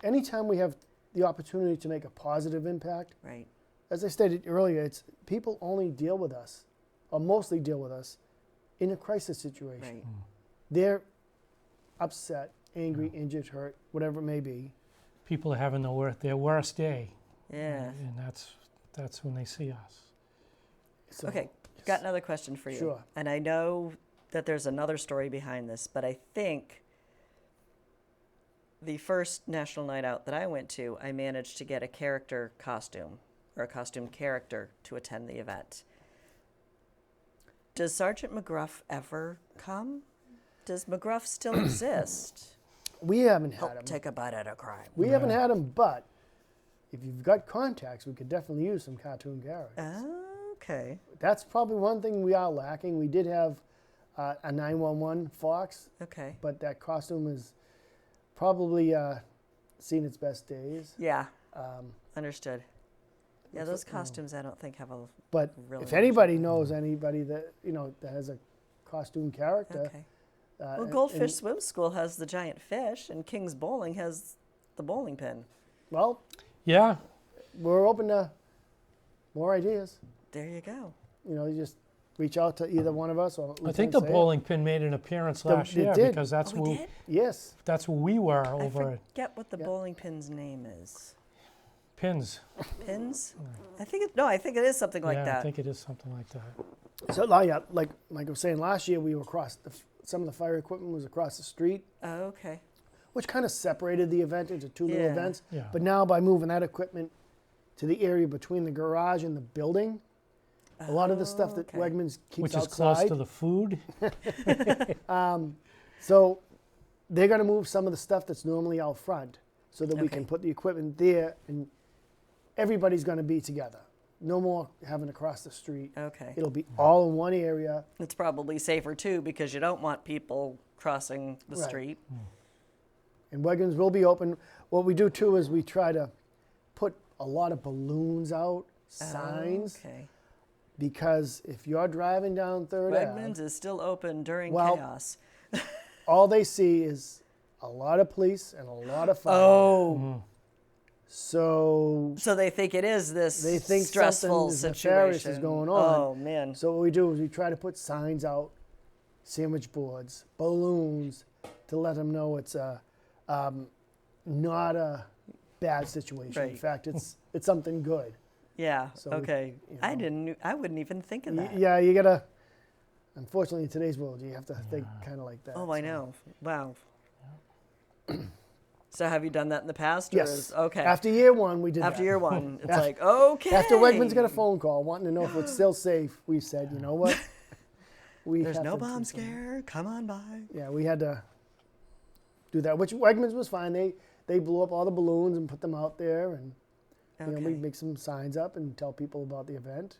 anytime we have the opportunity to make a positive impact, Right. as I stated earlier, it's people only deal with us, or mostly deal with us, in a crisis situation. Right. They're upset, angry, injured, hurt, whatever it may be. People are having their worst day, Yeah. and that's when they see us. So, Okay. Got another question for you. Sure. And I know that there's another story behind this, but I think the first National Night Out that I went to, I managed to get a character costume or a costume character to attend the event. Does Sergeant McGruff ever come? Does McGruff still exist? We haven't had Help them. take a bite at a crime. We haven't had them, but if you've got contacts, we could definitely use some cartoon characters. Okay. That's probably one thing we are lacking. We did have a 911 Fox, Okay. but that costume has probably seen its best days. Yeah. Understood. Yeah, those costumes I don't think have a. But Really if anybody knows anybody that that has a costume character, Okay. Well, Goldfish and- Swim School has the giant fish, and King's Bowling has the bowling pin. well, Yeah, we're open to more ideas. There you go. You just reach out to either one of us or I think the Lieutenant Sayre. bowling pin made an appearance last they year did. because that's Oh, we did? Yes. that's where we were I over at forget what the Yeah. bowling pin's name is. Pins. Pins? I think it is something like yeah, that. I think it is something like that. So yeah, like I was saying, last year we were across. Some of the fire equipment was across the street, Oh, okay. which kind of separated the event into two little Yeah. events. Yeah. But now by moving that equipment to the area between the garage and the building, a lot of the stuff that okay. Wegmans keeps Which is outside. close to the food. So they're going to move some of the stuff that's normally out front so that we Okay. can put the equipment there and everybody's going to be together. No more having to cross the street. Okay. It'll be all in one area. It's probably safer too because you don't want people crossing the Right. street. And Wegmans will be open. What we do too is we try to put a lot of balloons out, signs, Okay. because if you're driving down Third Wegmans Ave, is still open during Well, chaos. all they see is a lot of police and a lot of fire. Oh, So so they think it is this they think stressful something nefarious is situation. going on. Oh man. So what we do is we try to put signs out, sandwich boards, balloons, to let them know it's not a bad situation. In Right. fact, it's something good. Yeah. So, Okay. you I know. I wouldn't even think of that. Yeah, you gotta. Unfortunately, in today's world, you have to think kind of like that. Oh, I so. know. Wow. So have you done that in the past? Or Yes. is- okay. After year one, we did After that. year one, it's Af- like okay. After Wegmans got a phone call wanting to know if it's still safe, we said, you know what? We There's have no to do bomb something. scare. Come on by. Yeah, we had to do that, which Wegmans was fine. They blew up all the balloons and put them out there, and you know, we Okay. make some signs up and tell people about the event.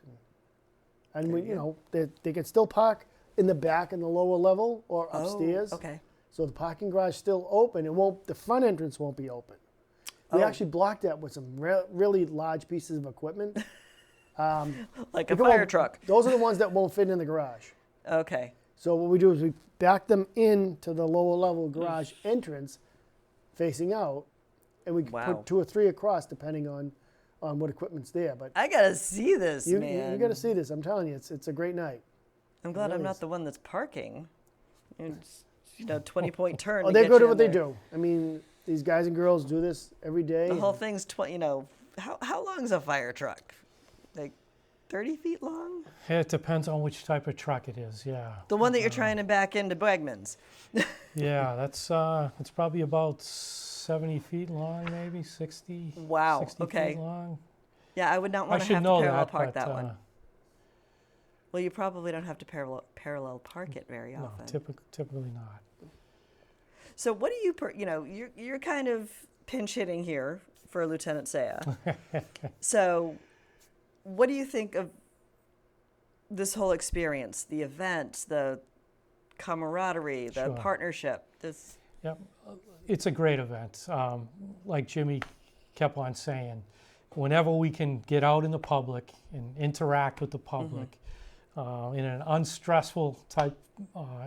And There we, you you go. know, they can still park in the back in the lower level or Oh, upstairs. okay. So the parking garage still open. It won't. The front entrance won't be open. We Oh. actually blocked that with some really large pieces of equipment. Like a Because, fire well, truck. Those are the ones that won't fit in the garage. Okay. So what we do is we back them into the lower level garage entrance, facing out, and we can Wow. put 2 or 3 across depending on what equipment's there. But I gotta see this, you man. got to see this. I'm telling you, it's a great night. I'm glad I'm really not is. the one that's parking. It's, 20-point turn. Oh, to they're get good you at what in they there. do. I mean, these guys and girls do this every day. The whole and thing's how long's a fire truck? Like 30 feet long? It depends on which type of truck it is. Yeah. The one that you're trying to back into Wegmans. Yeah, that's it's probably about 70 feet long, maybe 60. Wow, 60 okay. feet long. Yeah, I would not I want to should have to know parallel that, park but that one. Well, you probably don't have to parallel park it very no, often. typically not. So what do you, you're kind of pinch hitting here for Lieutenant Sayre. So what do you think of this whole experience, the event, the camaraderie, the Sure. partnership? This, Yep, it's a great event. Like Jimmy kept on saying, whenever we can get out in the public and interact with the public in an unstressful type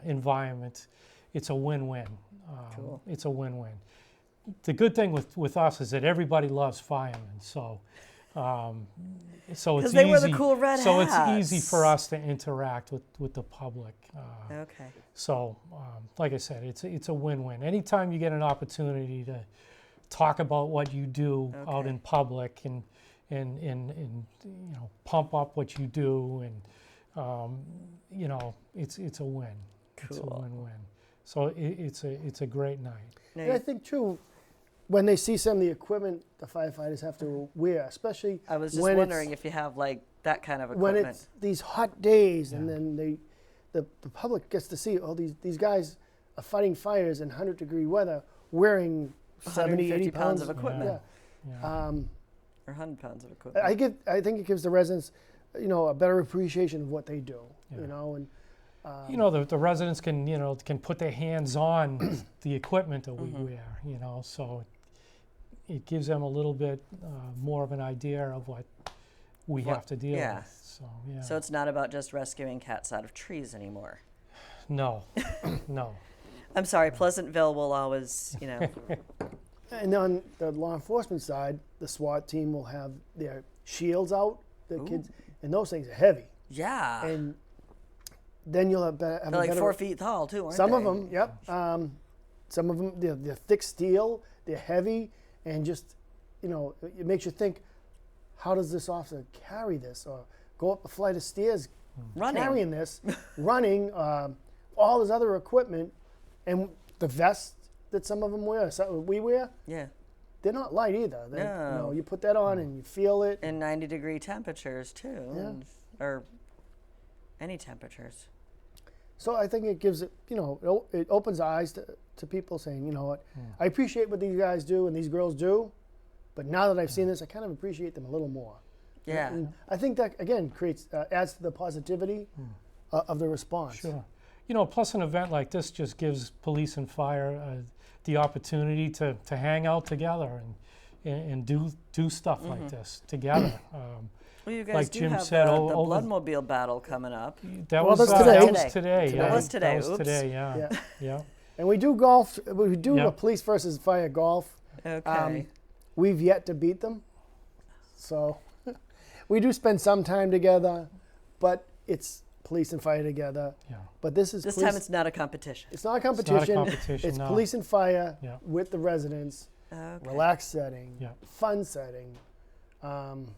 environment, it's a win-win. Cool. It's a win-win. The good thing with us is that everybody loves firemen, so it's 'Cause easy. they wear the cool red so it's easy hats. for us to interact with the public. okay. So, like I said, it's a win-win. Anytime you get an opportunity to talk about what you do out Okay. in public and pump up what you do, and it's a win. It's a Cool. win-win. So it's a great night. Now, And I think too, when they see some of the equipment the firefighters have to wear, especially I was just when wondering it's, if you have like that kind of when equipment. it's these hot days, and Yeah. then the public gets to see all these guys are fighting fires in 100-degree weather, wearing 70, 80 150 pounds of pounds equipment. Yeah. Or 100 pounds of equipment. I think it gives the residents, a better appreciation of what they do. Yeah. And The residents can put their hands on the equipment that we wear, so it gives them a little bit more of an idea of what we have to deal yeah. with. So, yeah. So it's not about just rescuing cats out of trees anymore. No, no. I'm sorry, Pleasantville will always, And on the law enforcement side, the SWAT team will have their shields out, the kids, and those things are heavy. yeah. And then you'll have, have They're a like better. 4 feet tall too, aren't Some they? of them, yep. Some of them, they're thick steel. They're heavy, and just, it makes you think, how does this officer carry this, or go up a flight of stairs Running. carrying this, running, all this other equipment, and the vests that some of them wear, some we wear, Yeah. they're not light either. No. You put that on and you feel it. And 90-degree temperatures too, Yeah. or any temperatures. So I think it gives it, it opens eyes to people saying, you know what, I appreciate what these guys do and these girls do, but now that I've seen this, I kind of appreciate them a little more. Yeah. And I think that, again, adds to the positivity of the response. Sure. Plus an event like this just gives police and fire the opportunity to hang out together and do stuff like this together. Well, you guys like do Jim have said, the over- Bloodmobile battle coming up. That Well, was that's that today. was today. Today. Yeah. That was today. That was Oops. today. Yeah. Yeah. Yeah. And we do golf. We do Yeah. a police versus fire golf. Okay. We've yet to beat them. So we do spend some time together, but it's police and fire together. Yeah. But this is This police, time it's not a competition. it's not a It's not a competition. competition. It's no. police and fire Yeah. with the residents, Okay. relaxed setting, Yeah. fun setting. And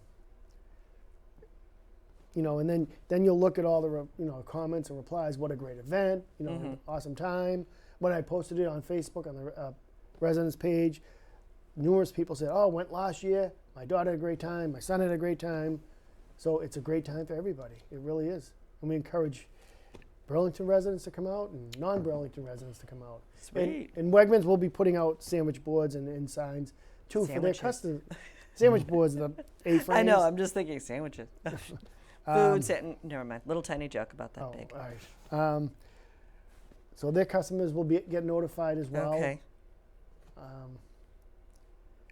then you'll look at all the comments and replies. What a great event! Awesome time. When I posted it on Facebook on the residents page, numerous people said, "Oh, went last year. My daughter had a great time. My son had a great time." So it's a great time for everybody. It really is, and we encourage Burlington residents to come out and non-Burlington residents to come out. Sweet. And Wegmans will be putting out sandwich boards and signs too for their Sandwiches. customers. Sandwich boards, the A-frames. I know. I'm just thinking sandwiches. Um, Food. Never mind. Little tiny joke about that Oh, big. all right. So their customers will get notified as well. Okay. Um,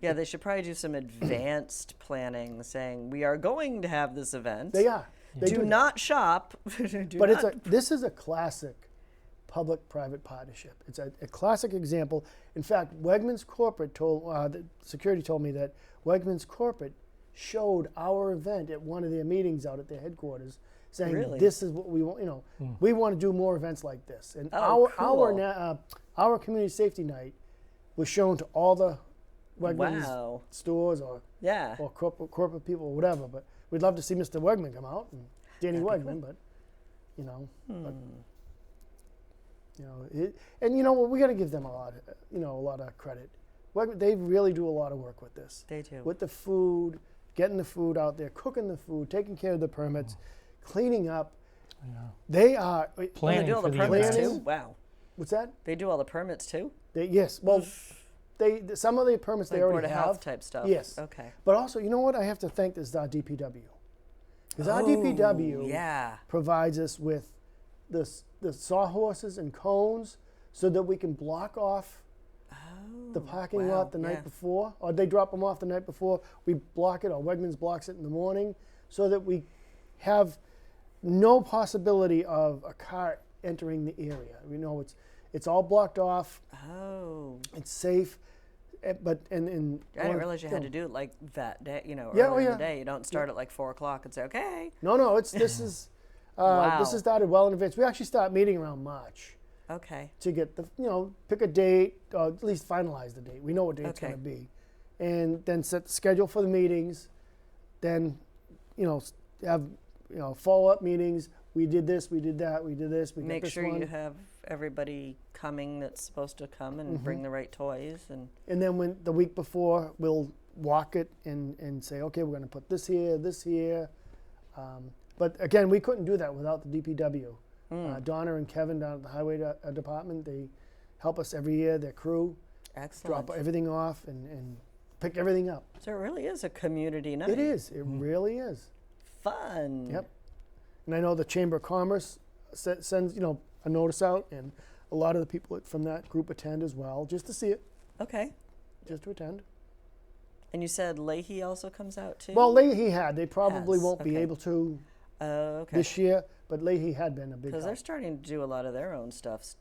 Yeah, they should probably do some advanced planning, saying we are going to have this event. they are. They do that. not shop. Do But not- this is a classic public-private partnership. It's a classic example. In fact, Wegmans Corporate the security told me that Wegmans Corporate showed our event at one of their meetings out at their headquarters, saying Really? this is what we want. We want to do more events like this. And Oh, our community safety night was shown to all the Wegmans Wow. stores or Yeah. corporate people or whatever. But we'd love to see Mr. Wegman come out and Danny That'd be Wegman, but we got to give them a lot of credit. They really do a lot of work with this. They do. With the food, getting the food out there, cooking the food, taking care of the permits, cleaning up. Yeah. They are Oh, they Planning do all for the the permits event. too. Wow. What's that? They do all the permits too. Yes. Well, some of the permits Like they Board already of have. Health type stuff. Yes. Okay. But also, you know what? I have to thank this DPW. Because our DPW Yeah. provides us with the sawhorses and cones so that we can block off the parking wow, lot the yeah. night before, or they drop them off the night before. We block it, or Wegmans blocks it in the morning, so that we have no possibility of a car entering the area. We know it's all blocked off. Oh. It's safe, but I didn't realize you had to do it like that day. Yeah, early oh, in yeah. the day. You don't start at like 4 o'clock and say, okay. No. This is Wow. this has started well in advance. We actually start meeting around March Okay. to get pick a date, or at least finalize the date. We know what date it's Okay. going to be, and then set the schedule for the meetings. Then, have follow-up meetings. We did this. We did that. We did this. We got Make this sure one. you have everybody coming that's supposed to come and bring the right toys. And then when the week before, we'll walk it and say, okay, we're going to put this here. But again, we couldn't do that without the DPW. Donna and Kevin down at the Highway Department, they help us every year, their crew, Excellent. drop everything off and pick everything up. So it really is a community night. It is. It really is. Fun. Yep. And I know the Chamber of Commerce sends, a notice out, and a lot of the people from that group attend as well, just to see it, Okay. just to attend. And you said Leahy also comes out too? Well, Leahy had. They probably Has, won't be okay. able to okay. this year, but Leahy had been a big Because they're help. starting to do a lot of their own stuff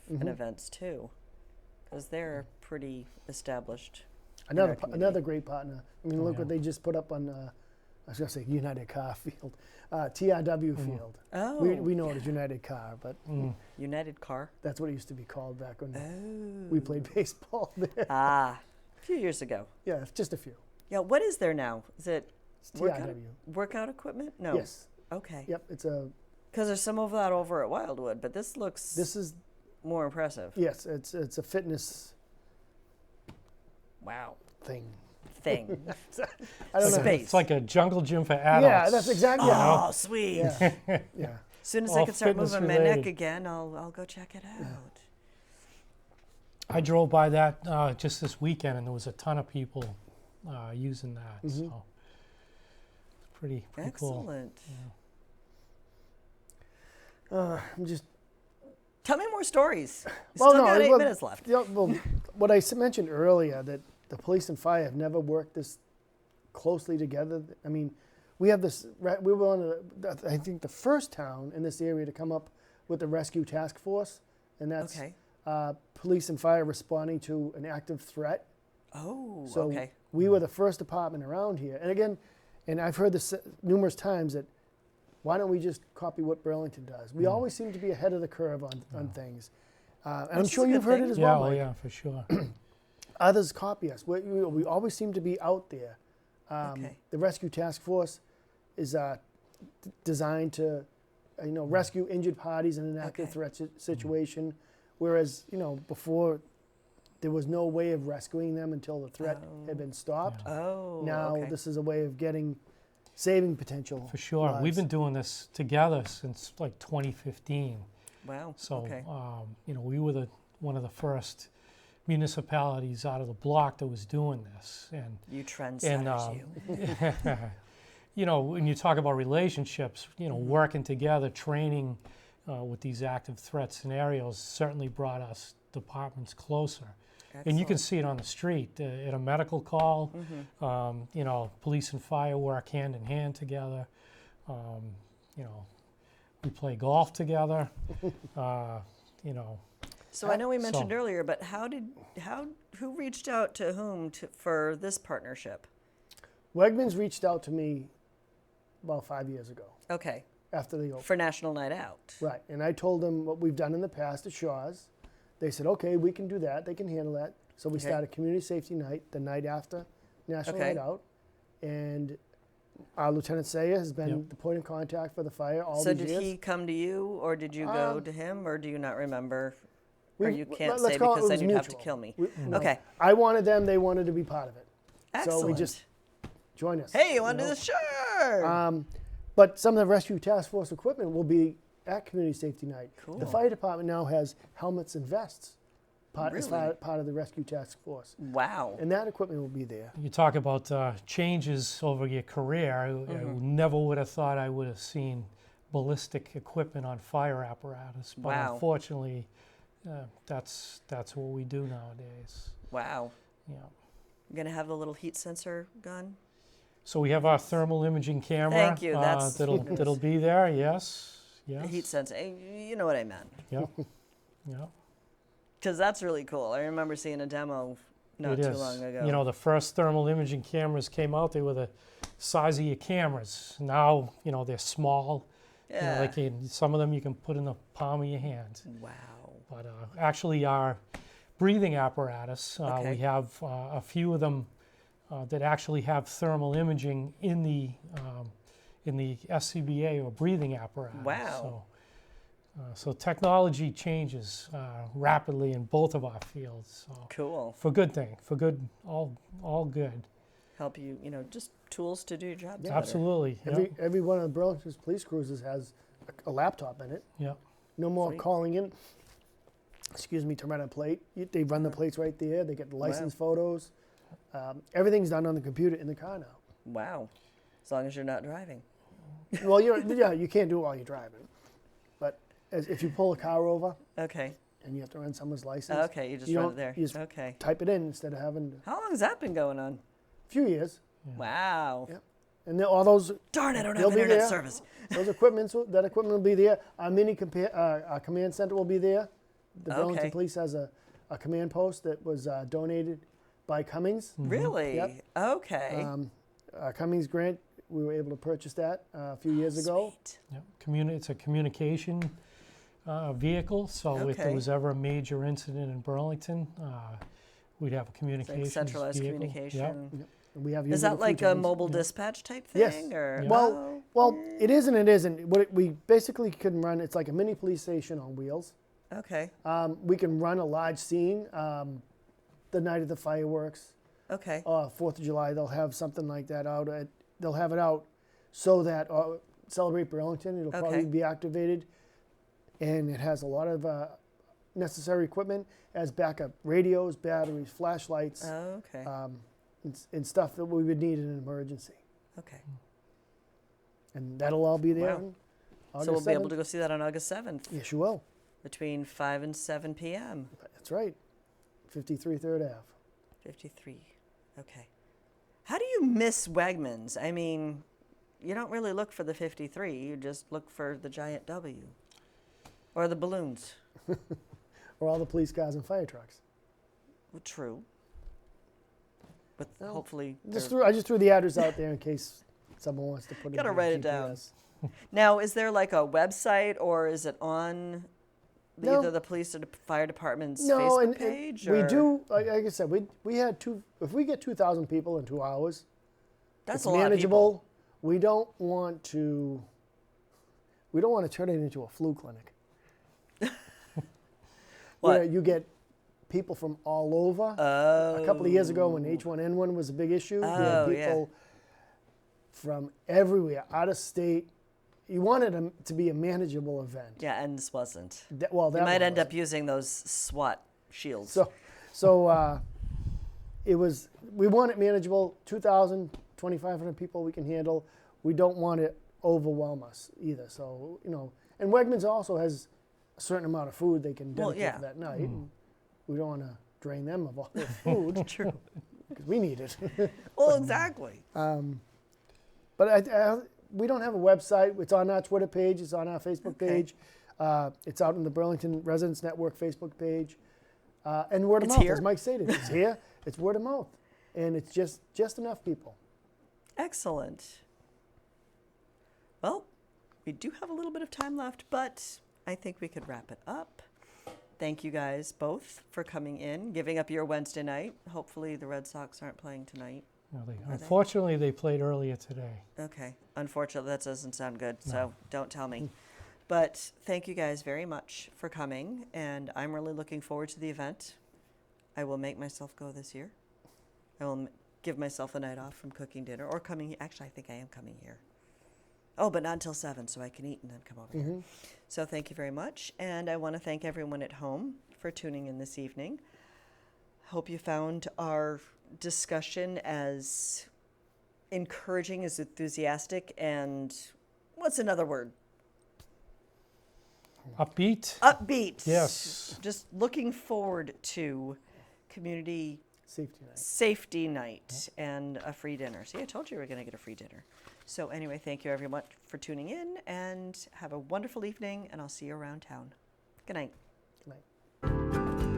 and events too. Because they're pretty established. in our community. Another great partner. I mean, look yeah. what they just put up on I was going to say United Car Field, TRW Field. Oh. We know it as United Car, but United Car. that's what it used to be called back when Oh. we played baseball there. Ah, a few years ago. Yeah, just a few. Yeah, what is there now? Is it It's TRW. workout equipment? No. Yes. Okay. Yep. It's a. Because there's some of that over at Wildwood, but this looks This is more impressive. yes. It's a fitness Wow. thing. Thing. I don't know. Space. It's like a jungle gym for adults. Yeah, that's exactly. Oh, sweet. Yeah. Yeah. As soon as I All can start fitness moving my neck related. again, I'll go check it out. I drove by that just this weekend, and there was a ton of people using that. So it's pretty cool. Excellent. I'm just. Tell me more stories. You Well, still no, got 8 well, minutes left. Yeah, well, what I mentioned earlier, that the police and fire have never worked this closely together. I mean, we have this. We were one of I think the first town in this area to come up with the rescue task force, and that's Okay. Police and fire responding to an active threat. Oh, So okay. we were the first department around here. And again, and I've heard this numerous times, that why don't we just copy what Burlington does? We always seem to be ahead of the curve on things. And I'm Which is sure a you've good heard thing. it as Yeah, well, oh Mike. yeah, for sure. Others copy us. We always seem to be out there. Okay. The rescue task force is designed to, rescue injured parties in an active Okay. threat situation, whereas before there was no way of rescuing them until the threat had been stopped. Oh, Now okay. this is a way of saving potential. For sure. We've lives. been doing this together since like 2015. Wow. So, okay. we were one of the first municipalities out of the block that was doing this. And You trendsetters, you. when you talk about relationships, working together, training with these active threat scenarios certainly brought us departments closer. And you can Excellent. see it on the street at a medical call. Mm-hmm. Police and fire work hand in hand together. We play golf together. So I know we mentioned So- earlier, but who reached out to whom for this partnership? Wegmans reached out to me about 5 years ago Okay. after they opened. For National Night Out. Right, and I told them what we've done in the past at Shaw's. They said, okay, we can do that. They can handle that. So we Okay. started community safety night the night after National Okay. Night Out, and our Lieutenant Sayer has been Yep. the point of contact for the fire all So these did years. he come to you, or did you go to him, or do you not remember? Or We- you can't let's say call it because it then was you'd have to mutual. kill me. No, Okay. I wanted them. They wanted to be part of it. Excellent. So we just join us. Hey, you want to know? do this? Sure. But some of the rescue task force equipment will be at community safety night. Cool. The fire department now has helmets and vests as Really? part of the rescue task force, Wow. and that equipment will be there. You talk about changes over your career. I never would have thought I would have seen ballistic equipment on fire apparatus, but Wow. unfortunately, that's what we do nowadays. Wow. Yeah. You're going to have the little heat sensor gun? So we have our thermal imaging camera. Thank you, that's- that'll be there. Yes. The Yes. heat sensor. You know what I meant. Yep. Yep. Because that's really cool. I remember seeing a demo not It too is. long ago. The first thermal imaging cameras came out. They were the size of your cameras. Now, they're small. Yeah. Some of them you can put in the palm of your hand. Wow. But actually, our breathing apparatus, Okay. we have a few of them that actually have thermal imaging in the SCBA or breathing apparatus. Wow. So technology changes rapidly in both of our fields. So Cool. for good thing, for good, all good. Help you, just tools to do your job better. Absolutely. Every one of Burlington's police cruisers has a laptop in it. Yep. No more Sweet. calling in. To run a plate. They run the plates right there. They get the license photos. Everything's done on the computer in the car now. Wow. As long as you're not driving. Well, you can't do it while you're driving, but if you pull a car over Okay. and you have to run someone's license, Okay, you just you run don't- it there. you just- Okay. type it in instead of having to. How long has that been going on? A few years, Wow. Yeah. and then all those Darn, I don't They'll have be internet there. service. that equipment will be there. Our our command center will be there. The Burlington Okay. Police has a command post that was donated by Cummings. Really? Yep. Okay. Cummings grant we were able to purchase that a few years ago. Sweet. Yep. It's a communication vehicle, so if there Okay. was ever a major incident in Burlington, we'd have a It's communications like centralized vehicle. communication. Yep. And we have Is used it that a few like a times. mobile dispatch type thing? Yes. Or Yeah. oh, Well, it is and it isn't. We basically can run. It's like a mini police station on wheels. okay, We can run a large scene the night of the fireworks. okay, 4th of July, they'll have something like that out. They'll have it out so that Celebrate Burlington, it'll probably Okay. be activated. And it has a lot of necessary equipment as backup radios, batteries, flashlights, okay, and stuff that we would need in an emergency. okay. And that'll all be there. Wow. on So August we'll be able 7th. to go see that on August 7th Yes, you will. between 5 and 7 p.m. That's right. 53 3rd Ave. 53. Okay. How do you miss Wegmans? I mean, you don't really look for the 53. You just look for the giant W or the balloons. Or all the police cars and fire trucks. Well, true. But Well, hopefully, I just threw the address out there in case someone wants to put it Gotta in write the it down. GPS. now is there like a website or is it on No. either the police or the fire department's No, Facebook and page? we or- do. Like I said, we had if we get 2,000 people in 2 hours, That's it's a lot of manageable. people. We don't want to turn it into a flu clinic. What? Where you get people from all over. Oh. A couple of years ago when H1N1 was a big issue, we had Oh, yeah. people from everywhere, out of state. You wanted them to be a manageable event. Yeah, and this wasn't. Well, You that might one end wasn't. up using those SWAT shields. So it was. We want it manageable. 2,000, 2,500 people we can handle. We don't want it overwhelm us either. So and Wegmans also has a certain amount of food they can Well, dedicate yeah. for that night. And we don't want to drain them of all their food. True. Because we need it. Well, exactly. But we don't have a website. It's on our Twitter page. It's on our Facebook Okay. page. It's out in the Burlington Residents Network Facebook page. And word of It's mouth, here? as Mike stated. It's here. It's word of mouth. And it's just enough people. Excellent. Well, we do have a little bit of time left, but I think we could wrap it up. Thank you guys both for coming in, giving up your Wednesday night. Hopefully the Red Sox aren't playing tonight. No, they? Unfortunately, they played earlier today. Okay. Unfortunately, that doesn't sound good, so don't tell me. But thank you guys very much for coming, and I'm really looking forward to the event. I will make myself go this year. I will give myself a night off from cooking dinner or coming. Actually, I think I am coming here. Oh, but not until 7, so I can eat and then come over here. So thank you very much, and I want to thank everyone at home for tuning in this evening. Hope you found our discussion as encouraging, as enthusiastic, and what's another word? Upbeat? Upbeat. Yes. Just looking forward to community Safety night. safety night and a free dinner. See, I told you we were going to get a free dinner. So anyway, thank you everyone for tuning in, and have a wonderful evening, and I'll see you around town. Good night. Good night.